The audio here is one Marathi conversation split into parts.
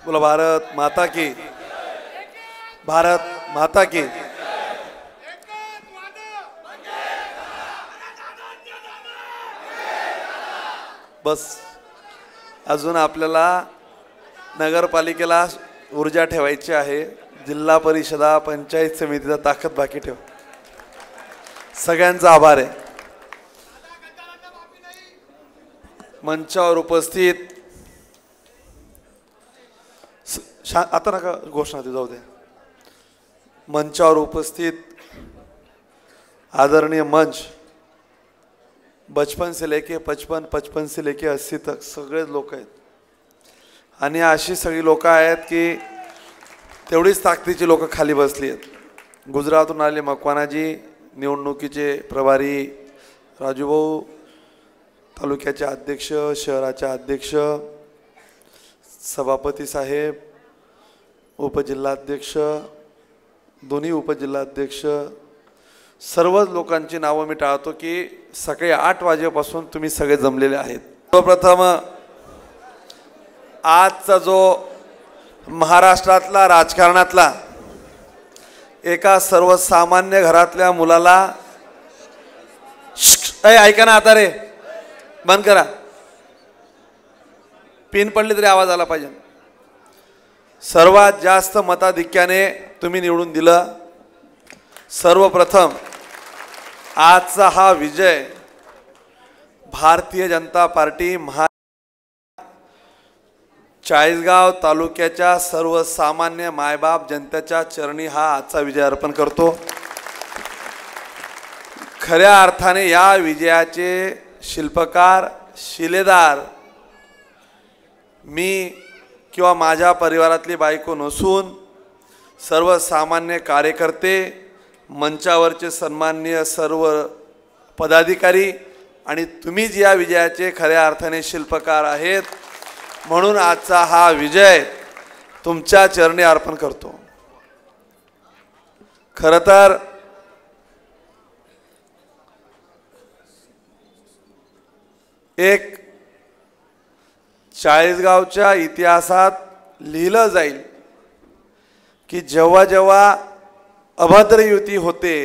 बोला भारत माता की, भारत माता की। बस अजून आपल्याला नगरपालिकेला ऊर्जा ठेवायची आहे, जिल्हा परिषदा पंचायत समितीचा ताकद बाकी ठेव। सगळ्यांचा आभार आहे। मंचावर उपस्थित आता नका घोषणा दे, जाऊ दे। मंचावर उपस्थित आदरणीय मंच, बचपन से लेके 55, 55 से लेके 80 तक सगळे लोक आहेत आणि अशी सगळी लोक आहेत की तेवढीच ताकदीची लोक खाली बसली आहेत। गुजरातहून आले मकवानाजी, निवडणुकीचे प्रभारी राजूभाऊ, तालुक्याचे अध्यक्ष, शहराचे अध्यक्ष, सभापती साहेब, उपजिल्हाध्यक्ष, दोन्ही उपजिल्हाध्यक्ष, सर्वच लोकांची नावं मी टाळतो की सकाळी 8 वाजेपासून तुम्ही सगळे जमलेले आहेत। सर्वप्रथम आजचा जो महाराष्ट्रातला राजकारणातला एका सर्वसामान्य घरातल्या मुलाला, ऐका ना आता रे, बंद करा, पिन पडली तरी आवाज आला पाहिजे। सर्वात जास्त मताधिक्याने तुम्ही निवडून दिलं। सर्वप्रथम आजचा हा विजय भारतीय जनता पार्टी चाळीसगाव तालुक्याच्या सर्वसामान्य मायबाप जनतेच्या चरणी हा आजचा विजय अर्पण करतो। खऱ्या अर्थाने या विजयाचे शिल्पकार, शिलेदार मी किंवा माझ्या परिवारातली बायको नसून सर्वसामान्य कार्यकर्ते, मंचावरचे सन्माननीय सर्व पदाधिकारी आणि तुम्हीच या विजयाचे खऱ्या अर्थाने शिल्पकार आहेत। म्हणून आजचा हा विजय तुमच्या चरणी अर्पण करतो। खरं तर एक चाळीसगावच्या इतिहासात लिहिलं जाईल की जेव्हा जेव्हा अभद्र युती होते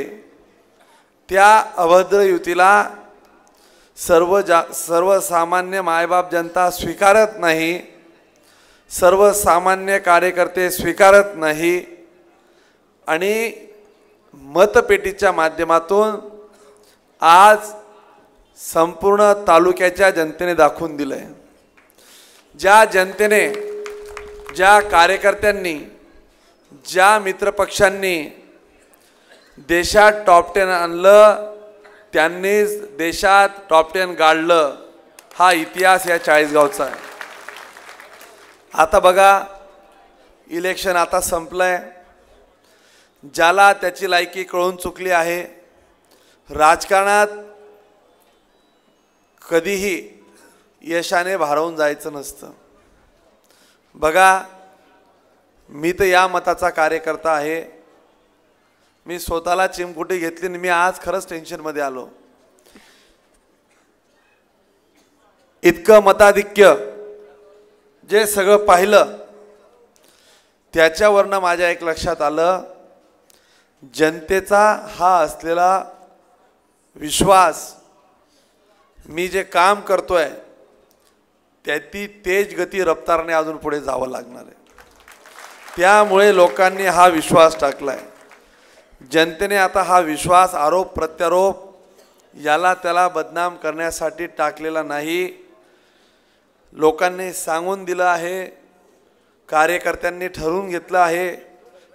त्या अभद्र युतीला सर्वसामान्य मायबाप जनता स्वीकारत नाही, सर्वसामान्य कार्यकर्ते स्वीकारत नाही आणि मतपेटीच्या माध्यमातून आज संपूर्ण तालुक्याच्या जनतेने दाखवून दिलंय। ज्या जनतेने, ज्या कार्यकर्त्यांनी, ज्या मित्रपक्षांनी देशात टॉप 10 आणलं त्यांनीच देशात टॉप 10 गाडलं, हा इतिहास या चाळीसगावचा आहे। आता बघा, इलेक्शन आता संपलंय, ज्याला त्याची लायकी कळून चुकली आहे। राजकारणात कधीही यशाने भारावून जायचं नसतं। बघा, मी तर या मताचा कार्यकर्ता आहे, मी स्वतःला चिमकुटी घेतली आणि मी आज खरंच टेन्शनमध्ये आलो। इतकं मताधिक्य जे सगळं पाहिलं त्याच्यावरनं माझ्या एक लक्षात आलं, जनतेचा हा असलेला विश्वास, मी जे काम करतोय त्याची तेज गती रफ्तारने अजून पुढे जावं लागणार आहे। त्यामुळे लोकांनी हा विश्वास टाकलाय। जनतेने आता हा विश्वास आरोप प्रत्यारोप याला त्याला बदनाम करण्यासाठी टाकलेला नाही। लोकांनी सांगून दिलं आहे, कार्यकर्त्यांनी ठरवून घेतलं आहे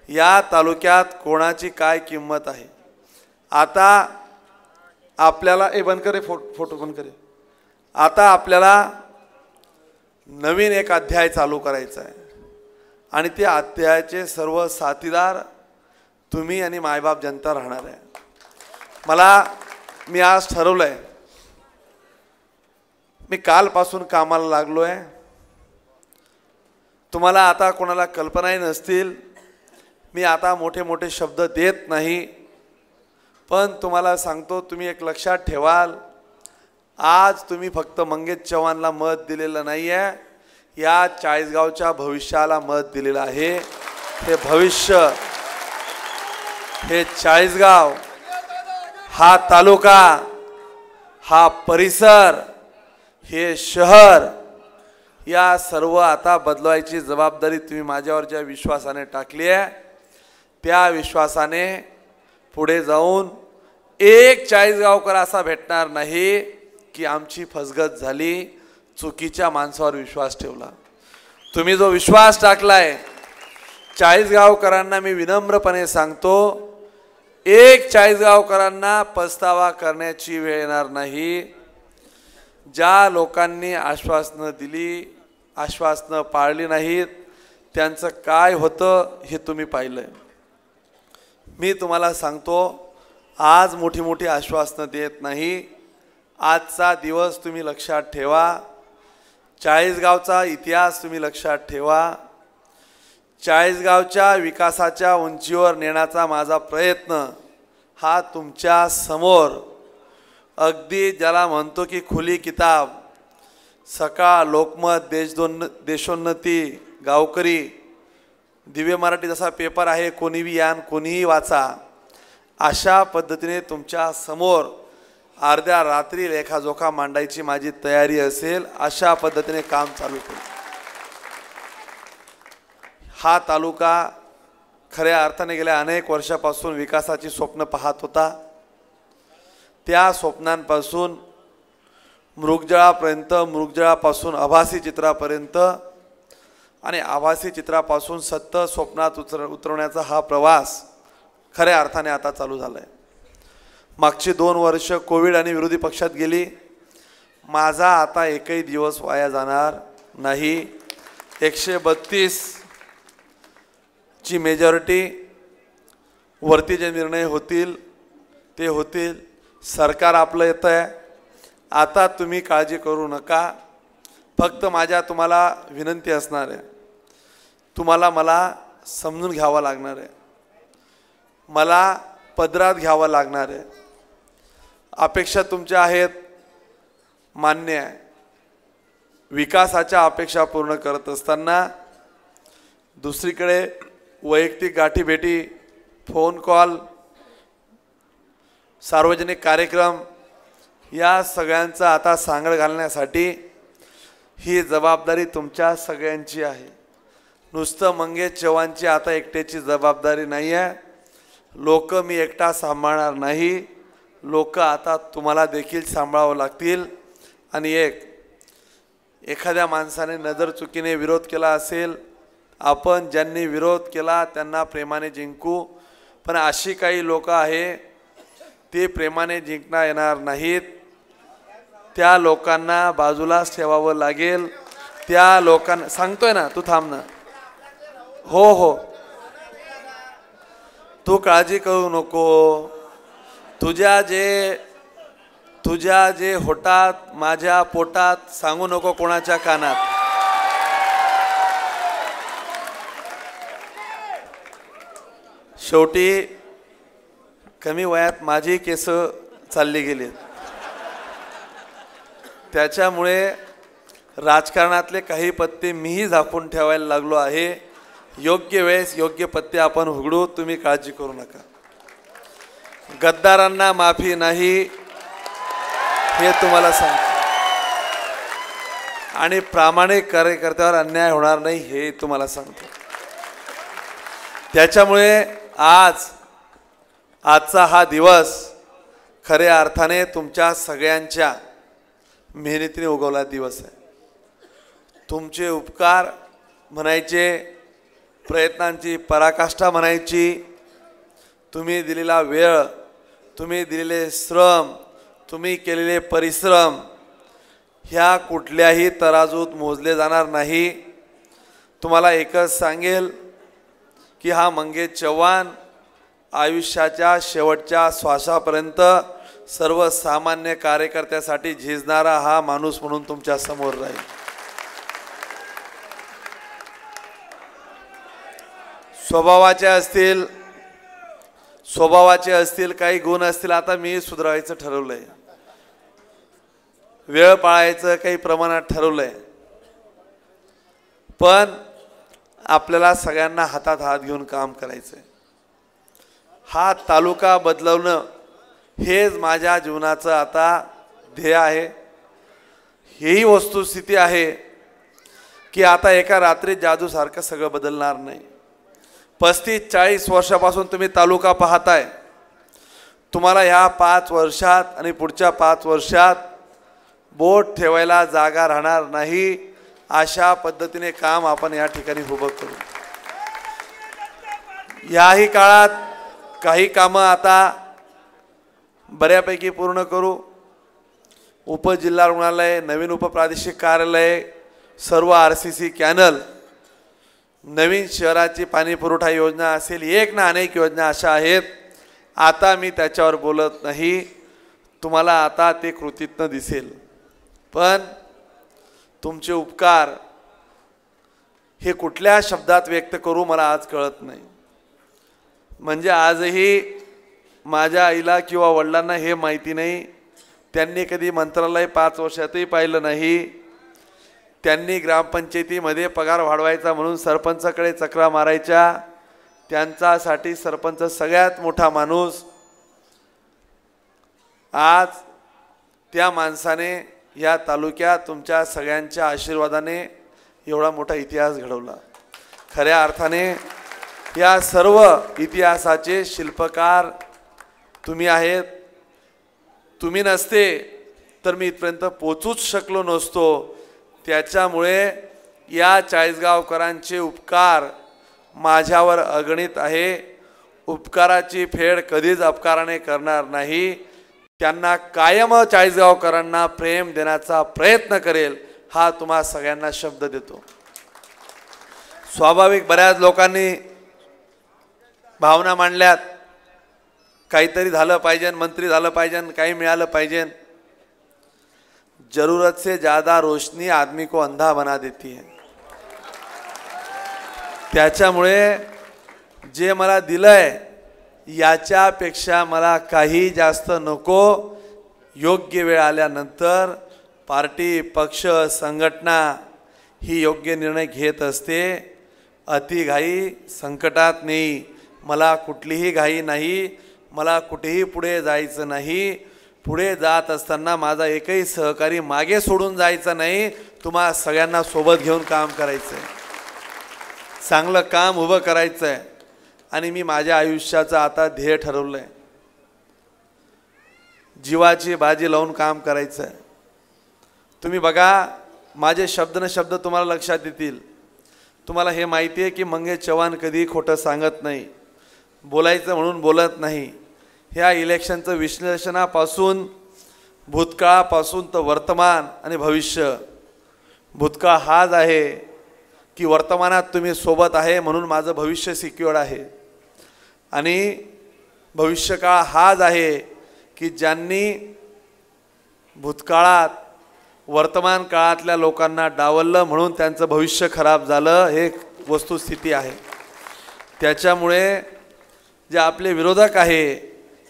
या तालुक्यात कोणाची काय किंमत आहे। आता आपल्याला बंद करे, फोटो बंद करे। आता आपल्याला नवीन एक अध्याय चालू करायचा आहे आणि त्या अध्यायाचे सर्व साथीदार तुम्ही आणि मायबाप जनता राहणार आहे। मी आज ठरवलंय, मी कालपासून कामाला लागलोय। तुम्हाला आता कोणाला कल्पनाही नसतील, मी आता मोठे मोठे शब्द देत नाही, पण तुम्हाला सांगतो, तुम्ही एक लक्षात ठेवाल, आज तुम्ही फक्त मंगेश चव्हाणला मत दिलेलं नाही आहे, या चाळीसगावच्या भविष्याला मत दिलेलं आहे। हे भविष्य, हे चाळीसगाव, हा तालुका, हा परिसर, हे शहर, या सर्व आता बदलवायची जबाबदारी तुम्ही माझ्यावर ज्या विश्वासाने टाकली आहे, त्या विश्वासाने पुढे जाऊन एक चाळीसगावकर असा भेटणार नाही की आमची फसगत झाली, चुकीच्या माणसावर विश्वास ठेवला। तुम्ही जो विश्वास टाकलाय, चाळीसगावकरांना मी विनम्रपणे सांगतो, एक चाळीसगावकरांना पस्तावा करण्याची वेळ येणार नाही। ज्या लोकांनी आश्वासनं दिली, आश्वासनं पाळली नाहीत, त्यांचं काय होतं हे तुम्ही पाहिलंय। मी तुम्हाला सांगतो, आज मोठी मोठी आश्वासनं देत नाही। आजचा दिवस तुम्ही लक्षात ठेवा, चाळीसगावचा इतिहास तुम्ही लक्षात ठेवा। चाळीसगावच्या विकासाच्या उंचीवर नेण्याचा माझा प्रयत्न हा तुमच्या समोर, अगदी ज्याला म्हणतो की खुली किताब, सकाळ, लोकमत, देशोन्नती, गावकरी, दिव्य मराठी जसा पेपर आहे, कोणीही यान कोणीही वाचा, अशा पद्धतीने तुमच्या समोर अर्ध्या रात्री लेखाजोखा मांडायची माझी तयारी असेल, अशा पद्धतीने काम चालू करू। हा तालुका खऱ्या अर्थाने गेल्या अनेक वर्षापासून विकासाची स्वप्न पाहत होता। त्या स्वप्नांपासून मृगजळापर्यंत, मृगजळापासून आभासी चित्रापर्यंत आणि आभासी चित्रापासून सत्य स्वप्नात उतरवण्याचा हा प्रवास खऱ्या अर्थाने आता चालू झाला आहे। मागची 2 वर्ष कोविड आणि विरोधी पक्षात गेली, माझा आता एकही दिवस वाया जाणार नाही। 132 ची मेजॉरिटी वरती जे निर्णय होतील ते होतील। सरकार आपलं येतं आहे, आता तुम्ही काळजी करू नका। फक्त माझ्या तुम्हाला विनंती असणार आहे, तुम्हाला मला समजून घ्यावं लागणार आहे, मला पदरात घ्यावं लागणार आहे। अपेक्षा तुमच्या आहेत, मान्य आहे। विकासाच्या अपेक्षा पूर्ण करत असताना दुसरीकडे वैयक्तिक गाठीभेटी, फोन कॉल, सार्वजनिक कार्यक्रम, या सगळ्यांचा आता सांगड घालण्यासाठी ही जबाबदारी तुमच्या सगळ्यांची आहे। नुसतं मंगेश चव्हाणची आता एकट्याची जबाबदारी नाही आहे। लोक मी एकटा सांभाळणार नाही, लोक आता तुम्हाला देखील सांभाळावं लागतील। आणि एखाद्या माणसाने नजर चुकीने विरोध केला असेल, आपण ज्यांनी विरोध केला त्यांना प्रेमाने जिंकू, पण अशी काही लोक आहे ते प्रेमाने जिंकता येणार नाहीत। त्या लोकांना बाजूलाच ठेवावं लागेल। त्या लोकांना सांगतोय ना, तू थांब ना, हो हो, तू काळजी करू नको। तुझ्या जे होटात, माझ्या पोटात सांगू नको कोणाच्या कानात। शेवटी कमी वयात माझी केस चालली गेली, त्याच्यामुळे राजकारणातले काही पत्ते मीही झाकून ठेवायला लागलो आहे। योग्य वेळेस योग्य पत्ते आपण उघडू, तुम्ही काळजी करू नका। गद्दारांना माफी नाही हे तुम्हाला सांगतो, आणि प्रामाणिक कार्यकर्त्यावर अन्याय होणार नाही हे तुम्हाला सांगतो। त्याच्यामुळे आजचा हा दिवस खऱ्या अर्थाने तुमच्या सगळ्यांच्या मेहनतीने उगवला दिवस आहे। तुमचे उपकार म्हणायचे, प्रयत्नांची पराकाष्ठा म्हणायची, तुम्ही दिलेला वेळ, तुम्ही दिलेले श्रम, तुम्ही केलेले परिश्रम ह्या कुठल्याही तराजूत मोजले जाणार नाही। तुम्हाला एकच सांगेल की हा मंगेश चव्हाण आयुष्याच्या शेवटच्या श्वासापर्यंत सर्वसामान्य कार्यकर्त्यासाठी झिजणारा हा माणूस म्हणून तुमच्या समोर राहील। स्वभावाचे असतील काही गुण असतील, आता मी सुधारायचं ठरवलंय, वेळ पाळायचं काही प्रमाणात ठरवलंय। पण आपल्याला सगळ्यांना हातात हात घेऊन काम करायचं आहे. हा तालुका बदलवणं हेच माझ्या जीवनाचं आता ध्येय आहे. हेही वस्तुस्थिती आहे की आता एका रात्रीत जादूसारखं सगळं बदलणार नाही. 35-40 वर्षापासून तुम्ही तालुका पाहताय. तुम्हाला ह्या 5 वर्षात आणि पुढच्या 5 वर्षात बोट ठेवायला जागा राहणार नाही. अशा पद्धतीने काम आपण या ठिकाणी उभं करू. याही काळात काही कामं आता बऱ्यापैकी पूर्ण करू. उपजिल्हा रुग्णालय, नवीन उपप्रादेशिक कार्यालय, सर्व RCC कॅनल, नवीन शहराची पाणी पुरवठा योजना असेल, एक ना अनेक योजना अशा आहेत. आता मी त्याच्यावर बोलत नाही. तुम्हाला आता ते कृतीतनं दिसेल. पण तुमचे उपकार हे कुठल्या शब्दात व्यक्त करू मला आज कळत नाही. म्हणजे आजही माझ्या आईला किंवा वडिलांना हे माहिती नाही. त्यांनी कधी मंत्रालय 5 वर्षातही पाहिलं नाही. त्यांनी ग्रामपंचायतीमध्ये पगार वाढवायचा म्हणून सरपंचाकडे चक्रा मारायच्या. त्यांच्यासाठी सरपंच सगळ्यात मोठा माणूस. आज त्या माणसाने या तालुक्यात तुमच्या सगळ्यांच्या आशीर्वादाने एवढा मोठा इतिहास घडवला. खऱ्या अर्थाने या सर्व इतिहासाचे शिल्पकार तुम्ही आहेत. तुम्ही नसते तर मी इथपर्यंत पोचूच शकलो नसतो. त्याच्यामुळे या चाळीसगावकरांचे उपकार माझ्यावर अगणित आहे. उपकाराची फेड कधीच अपकाराने करणार नाही. त्यांना कायम चाळीसगावकरांना प्रेम देण्याचा प्रयत्न करेल हा तुम्हा सगळ्यांना शब्द देतो. स्वाभाविक बऱ्याच लोकांनी भावना मांडल्यात. काहीतरी झालं पाहिजे, मंत्री झालं पाहिजे, काही मिळालं पाहिजे. जरूरत से ज़्यादा रोशनी आदमी को अंधा बना देती है. त्याच्यामुळे जे मला दिलंय याच्यापेक्षा मला काही जास्त नको. योग्य वेळ आल्यानंतर पार्टी, पक्ष, संघटना ही योग्य निर्णय घेत असते. अतिघाई संकटात नाही. मला कुठलीही घाई नाही. मला कुठेही पुढे जायचं नाही. पुढे जात असताना माझा एकही सहकारी मागे सोडून जायचा नाही. तुम्हा सगळ्यांना सोबत घेऊन काम करायचं आहे. चांगलं काम उभं करायचं आहे. आणि मी माझ्या आयुष्याचं आता ध्येय ठरवलं आहे. जीवाची बाजी लावून काम करायचं आहे. तुम्ही बघा, माझे शब्द न शब्द तुम्हाला लक्षात येतील. तुम्हाला हे माहिती आहे की मंगेश चव्हाण कधी खोटं सांगत नाही. बोलायचं म्हणून बोलत नाही. ह्या इलेक्शनचं विश्लेषणापासून, भूतकाळापासून तर वर्तमान आणि भविष्य. भूतकाळ हाच आहे की वर्तमानात तुम्ही सोबत आहे म्हणून माझं भविष्य सिक्युअर्ड आहे. आणि भविष्यकाळ हाच आहे की ज्यांनी भूतकाळात वर्तमान काळातल्या लोकांना डावललं म्हणून त्यांचं भविष्य खराब झालं. हे वस्तुस्थिती आहे. त्याच्यामुळे जे आपले विरोधक आहे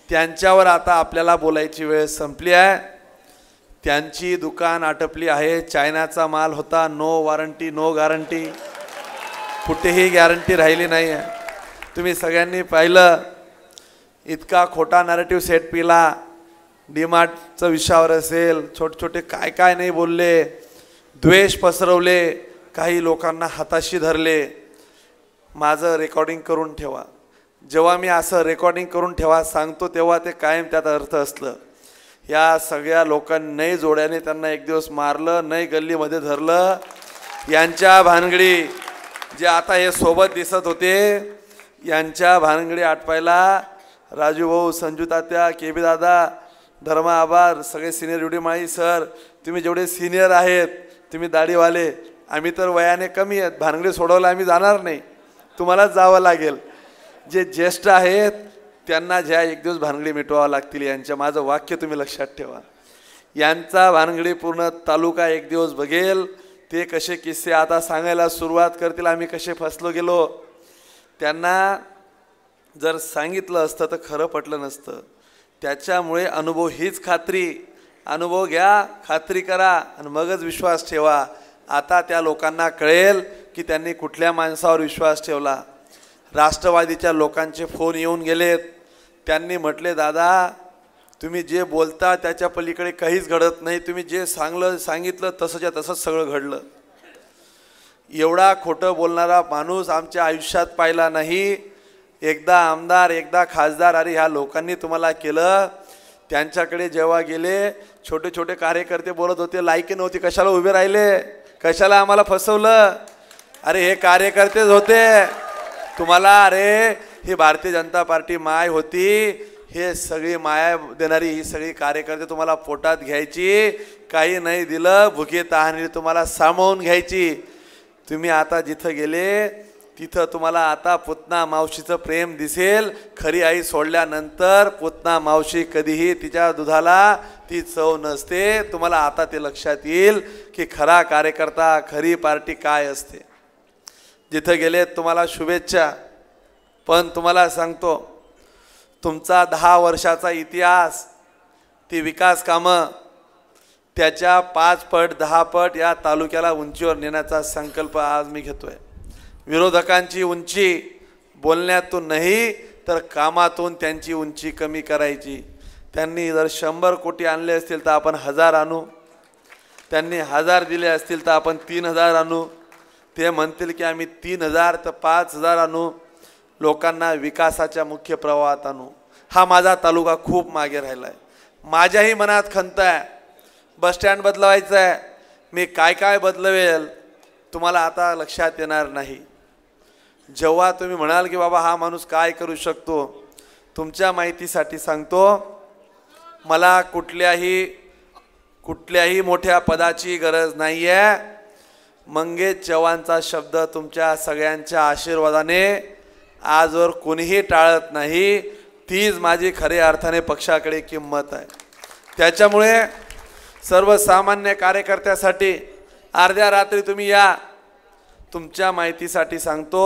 त्यांच्यावर आता आपल्याला बोलायची वेळ संपली आहे. त्यांची दुकान आटपली आहे. चायनाचा माल होता, नो वॉरंटी नो गॅरंटी. कुठेही गॅरंटी राहिली नाही आहे. तुम्ही सगळ्यांनी पाहिलं इतका खोटा नॅरेटिव्ह सेट पिला. डीमार्टचं विषयावर असेल, छोटे छोटे काय काय नाही बोलले, द्वेष पसरवले, काही लोकांना हाताशी धरले. माझं रेकॉर्डिंग करून ठेवा. जेव्हा मी असं रेकॉर्डिंग करून ठेवा सांगतो तेव्हा ते कायम त्यात अर्थ असलं. या सगळ्या लोकांनी नाही जोड्याने त्यांना एक दिवस मारलं, नाही गल्लीमध्ये धरलं. यांच्या भानगडी जे आता हे सोबत दिसत होते यांच्या भानगडी आटपायला राजू भाऊ, संजू तात्या, केबी दादा, धर्मा आभार, सगळे सिनियर ड्युटी माळी सर, तुम्ही जेवढे सिनियर आहेत, तुम्ही दाढीवाले, आम्ही तर वयाने कमी आहेत. भानगडी सोडवला आम्ही जाणार नाही, तुम्हालाच जावं लागेल. जे ज्येष्ठ आहेत त्यांना ज्या एक दिवस भानगडी मिटवावं लागतील. यांच्या माझं वाक्य तुम्ही लक्षात ठेवा. यांचा भानगडी पूर्ण तालुका एक दिवस बघेल. ते कसे किस्से आता सांगायला सुरुवात करतील, आम्ही कसे फसलो गेलो. त्यांना जर सांगितलं असतं तर खरं पटलं नसतं. त्याच्यामुळे अनुभव हीच खात्री. अनुभव घ्या, खात्री करा आणि मगच विश्वास ठेवा. आता त्या लोकांना कळेल की त्यांनी कुठल्या माणसावर विश्वास ठेवला. राष्ट्रवादीच्या लोकांचे फोन येऊन गेलेत. त्यांनी म्हटले, दादा तुम्ही जे बोलता त्याच्या पलीकडे काहीच घडत नाही, तुम्ही जे सांगितलं तसंच्या तसंच सगळं घडलं. एवढा खोटं बोलणारा माणूस आमच्या आयुष्यात पाहिला नाही. एकदा आमदार, एकदा खासदार, अरे ह्या लोकांनी तुम्हाला केलं. त्यांच्याकडे जेव्हा गेले, छोटे छोटे कार्यकर्ते बोलत होते, लायकी नव्हती, कशाला उभे राहिले, कशाला आम्हाला फसवलं. अरे हे कार्यकर्तेच होते तुम्हाला. अरे ही भारतीय जनता पार्टी माय होती, हे सगळी माया देणारी ही सगळी कार्यकर्ते तुम्हाला पोटात घ्यायची, काही नाही दिलं भुके तहाने तुम्हाला सामावून घ्यायची. तुम्ही आता जिथं गेले तिथं तुम्हाला आता पुतना मावशीचं प्रेम दिसेल. खरी आई सोडल्यानंतर पुतना मावशी कधीही तिच्या दुधाला ती चव नसते. तुम्हाला आता ते लक्षात येईल की खरा कार्यकर्ता, खरी पार्टी काय असते. जिथं गेले तुम्हाला शुभेच्छा. पण तुम्हाला सांगतो, तुमचा 10 वर्षाचा इतिहास, ती विकास कामं त्याच्या 5 पट 10 पट या तालुक्याला उंचीवर नेण्याचा संकल्प आज मी घेतोय. विरोधकांची उंची बोलण्यातून नाही तर कामातून त्यांची उंची कमी करायची. त्यांनी जर 100 कोटी आणले असतील तर आपण 1000 आणू. त्यांनी 1000 दिले असतील तर आपण 3000 आणू. ते म्हणतील की आम्ही 3000 तर 5000 आणू. लोकांना विकासाच्या मुख्य प्रवाहात आणू. हा माझा तालुका खूप मागे राहिला आहे. माझ्याही मनात खंत आहे, बसस्टँड बदलवायचं आहे. मी काय काय बदलवेल तुम्हाला आता लक्षात येणार नाही. जेव्हा तुम्ही म्हणाल की बाबा हा माणूस काय करू शकतो, तुमच्या माहितीसाठी सांगतो, मला कुठल्याही मोठ्या पदाची गरज नाही आहे. मंगेश चव्हाणचा शब्द तुमच्या सगळ्यांच्या आशीर्वादाने आजवर कोणीही टाळत नाही. तीच माझी खऱ्या अर्थाने पक्षाकडे किंमत आहे. त्याच्यामुळे सर्वसामान्य कार्यकर्त्यासाठी अर्ध्या रात्री तुम्ही या. तुमच्या माहितीसाठी सांगतो,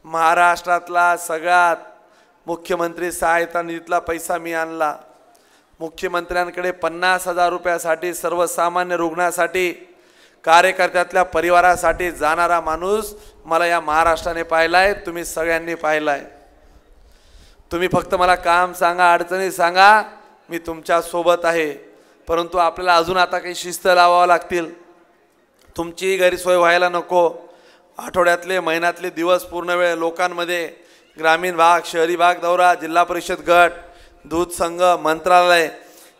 महाराष्ट्रातला सगळ्यात मुख्यमंत्री सहायता निधीतला पैसा मी आणला. मुख्यमंत्र्यांकडे 50,000 रुपयासाठी सर्वसामान्य रुग्णासाठी, कार्यकर्त्यातल्या परिवारासाठी जाणारा माणूस मला या महाराष्ट्राने पाहिलाय, तुम्ही सगळ्यांनी पाहिलाय. तुम्ही फक्त मला काम सांगा, अडचणी सांगा, मी तुमच्या सोबत आहे. परंतु आपल्याला अजून आता काही शिस्त लावावं लागतील. तुमची गैरसोय व्हायला नको. आठवड्यातले महिन्यातले दिवस पूर्ण वेळ लोकांमध्ये, ग्रामीण भाग, शहरी भाग दौरा, जिल्हा परिषद गट, दूध संघ, मंत्रालय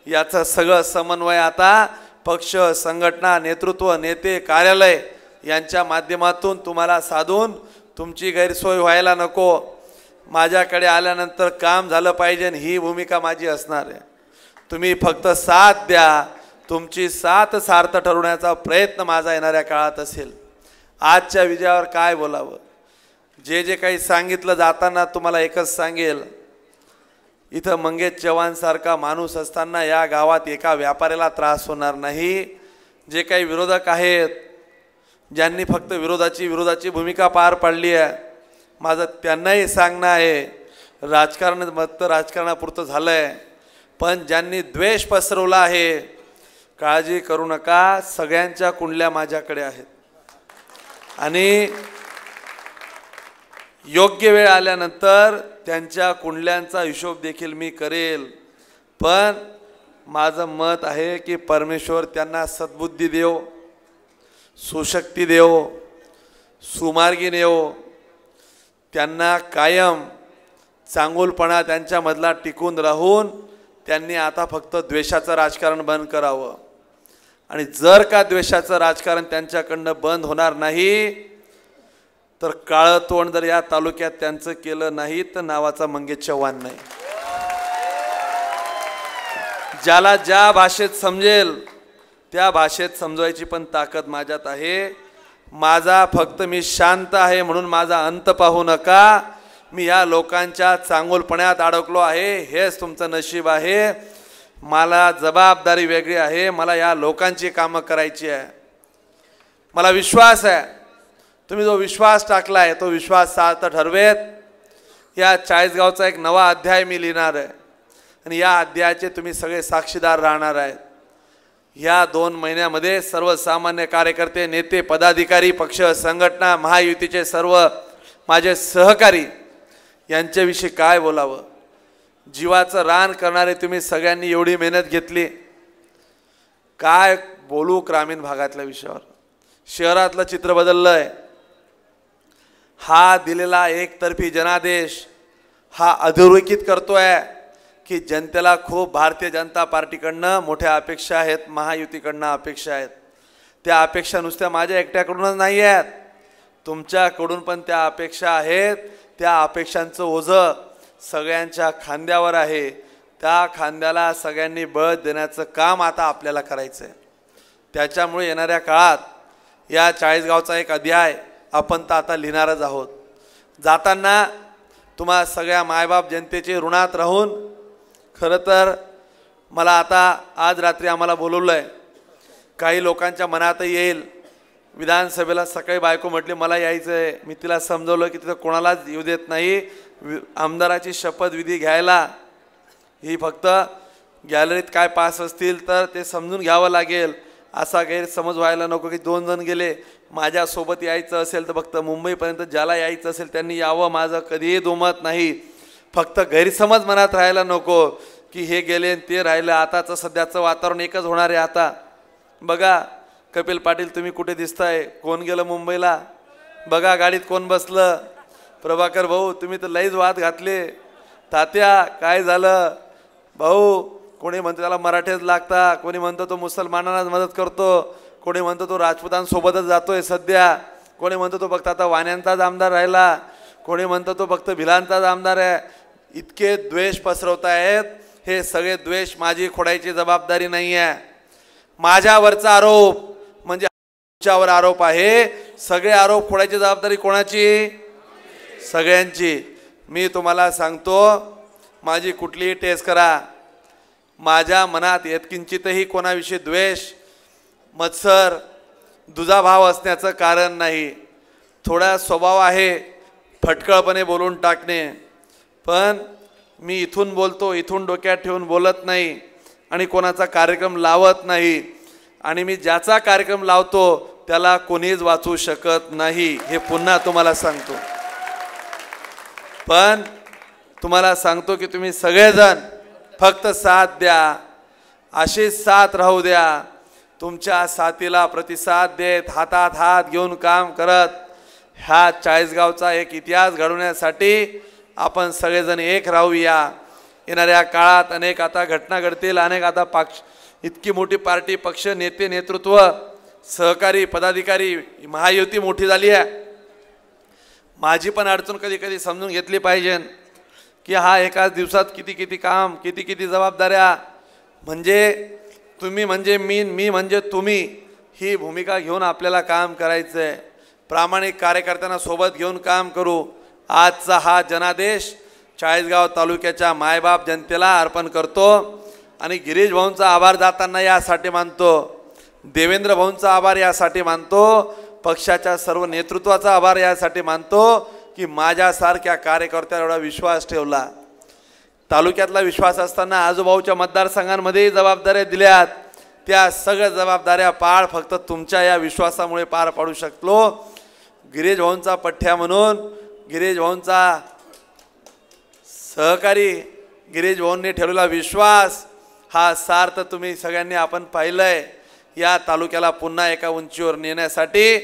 याचं सगळं समन्वय आता पक्ष, संघटना, नेतृत्व, नेते, कार्यालय यांच्या माध्यमातून तुम्हाला साधून तुमची गैरसोय व्हायला नको. माझ्याकडे आल्यानंतर काम झालं पाहिजे ही भूमिका माझी असणार आहे. तुम्ही फक्त साथ द्या. तुमची साथ सार्थ ठरवण्याचा प्रयत्न माझा येणाऱ्या काळात असेल. आजच्या विजयावर काय बोलावं, जे काही सांगितलं जाताना तुम्हाला एकच सांगेल, इथं मंगेश चव्हाणसारखा माणूस असताना या गावात एका व्यापाऱ्याला त्रास होणार नाही. जे काही विरोधक आहेत, ज्यांनी फक्त विरोधाची भूमिका पार पाडली आहे, माझं त्यांनाही सांगणं आहे, राजकारण मत राजकारणापुरतं झालं आहे. पण ज्यांनी द्वेष पसरवला आहे, काळजी करू नका, सगळ्यांच्या कुंडल्या माझ्याकडे आहेत. आणि योग्य वेळ आल्यानंतर त्यांच्या कुंडल्यांचा हिशोब देखील मी करेल. पण माझं मत आहे की परमेश्वर त्यांना सद्बुद्धी देव, सुशक्ती देव, सुमार्गी देव. त्यांना कायम चांगुलपणा त्यांच्यामधला टिकून राहून त्यांनी आता फक्त द्वेषाचं राजकारण बंद करावं. आणि जर का द्वेषाचं राजकारण त्यांच्याकडनं बंद होणार नाही तर काळं तोंड जर या तालुक्यात त्यांचं केलं नाही तर नावाचा मंगेश चव्हाण नाही. ज्याला ज्या भाषेत समजेल त्या भाषेत समजवायची पण ताकद माझ्यात आहे. माझा फक्त मी शांत आहे म्हणून माझा अंत पाहू नका. मी या लोकांच्या चांगुलपणात अडकलो आहे, हेच तुमचं नशीब आहे. मला जबाबदारी वेगळी आहे. मला या लोकांची कामं करायची आहे. मला विश्वास आहे, तुम्ही जो विश्वास टाकलाय तो विश्वास सार्थ ठरवेत. या 40 गावचा एक नवा अध्याय मी लिहिणार आहे आणि या अध्यायाचे तुम्ही सगळे साक्षीदार राहणार आहेत. या 2 महिन्यामध्ये सर्वसामान्य कार्यकर्ते, नेते, पदाधिकारी, पक्ष, संघटना, महायुतीचे सर्व माझे सहकारी यांच्याविषयी काय बोलावं। जीवाचं रान करणारे तुम्ही सगळ्यांनी एवढी मेहनत घेतली, काय बोलू ग्रामीण भागातल्या विषयावर। शहरातलं चित्र बदललंय। हा दिलेला एकतर्फी जनादेश हा अधोरेखित करतोय की जनतेला खूप भारतीय जनता पार्टीकडनं मोठ्या अपेक्षा आहेत, महायुतीकडनं अपेक्षा आहेत। त्या अपेक्षा नुसत्या माझ्या एकट्याकडूनच नाही आहेत, तुमच्याकडून पण त्या अपेक्षा आहेत। त्या अपेक्षांचं ओझं सगळ्यांच्या खांद्यावर आहे। त्या खांद्याला सगळ्यांनी बळ देण्याचं काम आता आपल्याला करायचं आहे। त्याच्यामुळे येणाऱ्या काळात या 40 गावचा एक अध्याय आपण तर आता लिहिणारच आहोत। जाताना तुम्हा सगळ्या मायबाप जनतेचे ऋणात राहून, खरं तर मला आता आज रात्री आम्हाला बोलवलं आहे। काही लोकांच्या मनातही येईल, विधानसभेला सकाळी बायको म्हटली मला यायचं आहे, मी तिला समजवलं की तिथं कोणालाच येऊ देत नाही, आमदाराची शपथविधी घ्यायला ही फक्त गॅलरीत काय पास असतील तर ते समजून घ्यावं लागेल, असा गैरसमज व्हायला नको की 2 जण गेले, माझ्यासोबत यायचं असेल तर फक्त मुंबईपर्यंत ज्याला यायचं असेल त्यांनी यावं, माझं कधीही दुमत नाही। फक्त गैरसमज मनात राहायला नको की हे गेले आणि ते राहिलं। आताचं सध्याचं वातावरण एकच होणार आहे। आता बघा कपिल पाटील तुम्ही कुठे दिसताय, कोण गेलं मुंबईला, बघा गाडीत कोण बसलं, प्रभाकर भाऊ तुम्ही तर लईच वाद घातले, तात्या काय झालं भाऊ, कोणी म्हणतो त्याला मराठेच लागता, कोणी म्हणतो तो मुसलमानांनाच मदत करतो, कोणी म्हणतो तो राजपुतांसोबतच जातोय सध्या, कोणी म्हणतो तो फक्त आता वाण्यांचाच आमदार राहिला, कोणी म्हणतो तो फक्त भिलांचाच आमदार आहे। इतके द्वेष पसरवतायत, हे सगळे द्वेष माझी खोडायची जबाबदारी नाही आहे। माझ्यावरचा आरोप म्हणजे तुमच्यावर आरोप आहे, सगळे आरोप खोडायची जबाबदारी कोणाची? सगळ्यांची। मी तुम्हाला सांगतो, माझी कुठलीही टेस्ट करा, माझ्या मनात यत्किंचितही कोणाविषयी द्वेष, मत्सर, दुजाभाव असण्याचं कारण नाही। थोडा स्वभाव आहे फटकळपणे बोलून टाकणे, पण मी इथून बोलतो, इथून डोक्यात ठेवून बोलत नाही आणि कोणाचा कार्यक्रम लावत नाही, आणि मी ज्याचा कार्यक्रम लावतो त्याला कोणीच वाचू शकत नाही, हे पुन्हा तुम्हाला सांगतो। पण तुम्हाला सांगतो की तुम्ही सगळेजण फक्त साथ द्या, अशीच साथ राहू द्या। तुमच्या साथीला प्रतिसाद देत, हातात हात घेऊन काम करत, ह्या 40 गावचा एक इतिहास घडवण्यासाठी आपण सगळेजण एक राहूया। येणाऱ्या काळात अनेक आता घटना घडतील, अनेक आता पक्ष, इतकी मोठी पार्टी, पक्ष, नेते, नेतृत्व, सहकारी, पदाधिकारी, महायुती मोठी झाली आहे। माझी पण अडचण कधी कधी समजून घेतली पाहिजे की हा एकाच दिवसात किती किती काम, किती किती जबाबदाऱ्या, म्हणजे तुम्ही म्हणजे मी म्हणजे तुम्ही, ही भूमिका घेऊन आपल्याला काम करायचं आहे। प्रामाणिक कार्यकर्त्यांना सोबत घेऊन काम करू। आजचा हा जनादेश 40 गाव तालुक्याच्या मायबाप जनतेला अर्पण करतो आणि गिरीश भाऊंचा आभार जाताना यासाठी मानतो, देवेंद्र भाऊंचा आभार यासाठी मानतो, पक्षाच्या सर्व नेतृत्वाचा आभार यासाठी मानतो की माझ्यासारख्या कार्यकर्त्यावर एवढा विश्वास ठेवला। तालुक्यातला विश्वास असताना आजूबाजूच्या मतदारसंघांमध्ये जबाबदाऱ्या दिल्यात, त्या सगळ्या जबाबदाऱ्या पार फक्त तुमच्या या विश्वासामुळे पार पाडू शकलो। गिरीश भाऊंचा पठ्ठ्या म्हणून, गिरीश भाऊंचा सहकारी, गिरीश भाऊंनी ठेवलेला विश्वास, हा सार्थ तुम्ही सगळ्यांनी आपण पाहिलंय। या तालुक्याला पुन्हा एका उंचीवर नेण्यासाठी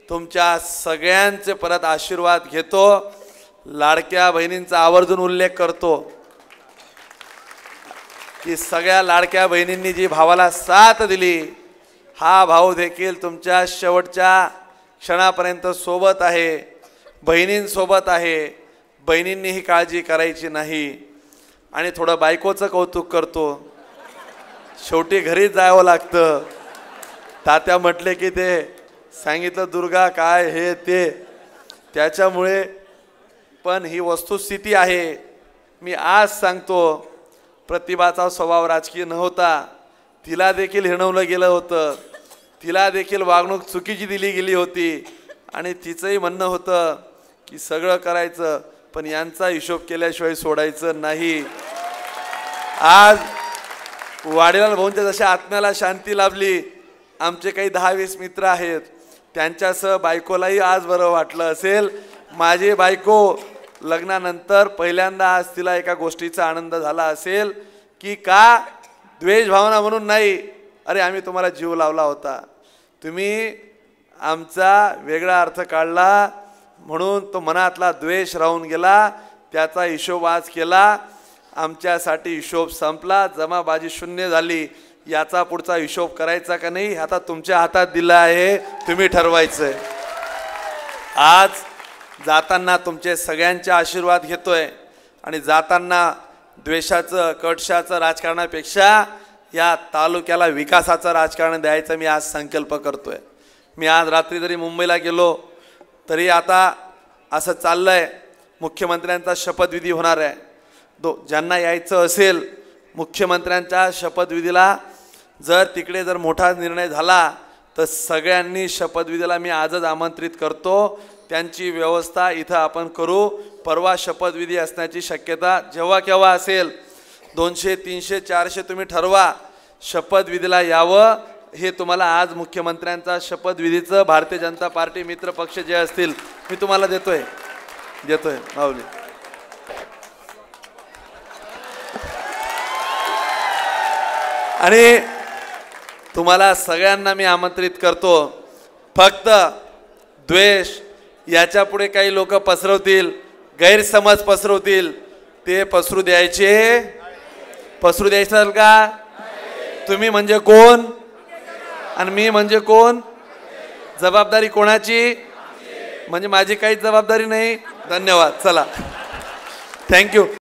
तुमच्या सगळ्यांचे परत आशीर्वाद घेतो। लाडक्या बहिणींचा आवर्जून उल्लेख करतो की सगळ्या लाडक्या बहिणींनी जी भावाला साथ दिली, हा भाऊ देखील तुमच्या शेवटच्या क्षणापर्यंत सोबत आहे, बहिणींसोबत आहे। बहिणींनी ही काळजी करायची नाही। आणि थोडं बायकोचं कौतुक करतो, शेवटी घरीच जावं लागतं। तात्या म्हटले की ते सांगितलं दुर्गा काय हे ते, त्याच्यामुळे पण ही वस्तुस्थिती आहे। मी आज सांगतो, प्रतिभाचा स्वभाव राजकीय नव्हता, तिला देखील हिणवलं गेलं होतं, तिला देखील वागणूक चुकीची दिली गेली होती आणि तिचंही म्हणणं होतं की सगळं करायचं पण यांचा हिशोब केल्याशिवाय सोडायचं नाही। आज वाडीलाल भाऊंच्या जशा आत्म्याला शांती लाभली, आमचे काही 10-20 मित्र आहेत त्यांच्यासह बायकोलाही आज बरं वाटलं असेल. माझी बायको लग्नानंतर पहिल्यांदा आज तिला एका गोष्टीचा आनंद झाला असेल की का द्वेष भावना म्हणून नाही, अरे आम्ही तुम्हाला जीव लावला होता, तुम्ही आमचा वेगळा अर्थ काढला म्हणून तो मनातला द्वेष राहून गेला, त्याचा हिशोब आज केला, आमच्यासाठी हिशोब संपला, जमाबाजी शून्य झाली. याचा पुढचा हिशोब करायचा का नाही आता तुमच्या हातात दिला आहे, तुम्ही ठरवायचंय. आज जाताना तुमचे सगळ्यांचे आशीर्वाद घेतोय आणि जाताना द्वेषाचं कटशाचं राजकारणापेक्षा या तालुक्याला विकासाचं राजकारण द्यायचं मी आज संकल्प करतोय. मी आज रात्री जरी मुंबईला गेलो तरी आता असं चाललंय, मुख्यमंत्र्यांचा शपथविधी होणार आहे. ज्यांना यायचं असेल मुख्यमंत्र्यांच्या शपथविधीला, जर तिकडे जर मोठा निर्णय झाला तर सगळ्यांनी शपथविधीला मी आजच आमंत्रित करतो. त्यांची व्यवस्था इथं आपण करू. परवा शपथविधी असण्याची शक्यता जेव्हा केव्हा असेल, 200, 300, 400 तुम्ही ठरवा, शपथविधीला यावं. हे तुम्हाला आज मुख्यमंत्र्यांचा शपथविधीचं भारतीय जनता पार्टी मित्र पक्ष जे असतील मी तुम्हाला देतोय माऊली. आणि तुम्हाला सगळ्यांना मी आमंत्रित करतो. फक्त द्वेष याच्या पुढे काही लोक पसरवतील, गैरसमज पसरवतील, ते पसरू द्यायचं का? तुम्ही म्हणजे कोण आणि मी म्हणजे कोण? जबाबदारी कोणाची? म्हणजे माझी काहीच जबाबदारी नाही. धन्यवाद. चला, थँक्यू.